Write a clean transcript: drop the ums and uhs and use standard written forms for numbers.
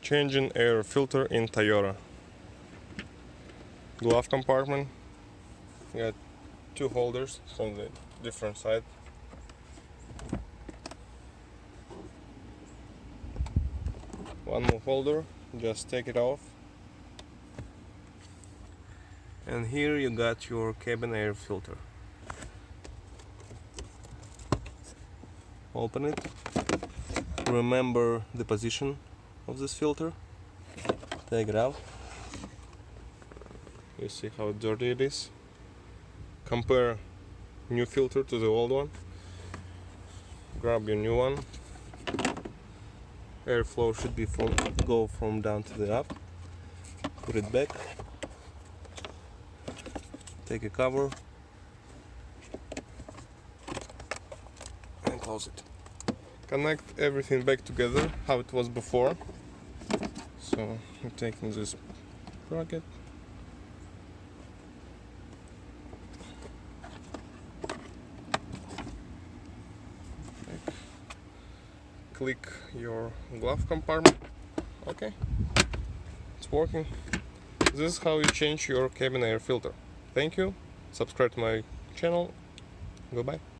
Changing air filter in Toyota. Glove compartment. You got two holders from the different side. One more holder, just take it off. And here you got your cabin air filter. Open it. Remember the position of this filter. Take it out. You see how dirty it is. Compare new filter to the old one. Grab your new one. Airflow should be go from down to the up. Put it back. Take a cover and close it. Connect everything back together how it was before. So I'm taking this bracket. Click your glove compartment. Okay, it's working. This is how you change your cabin air filter. Thank you. Subscribe to my channel. Goodbye.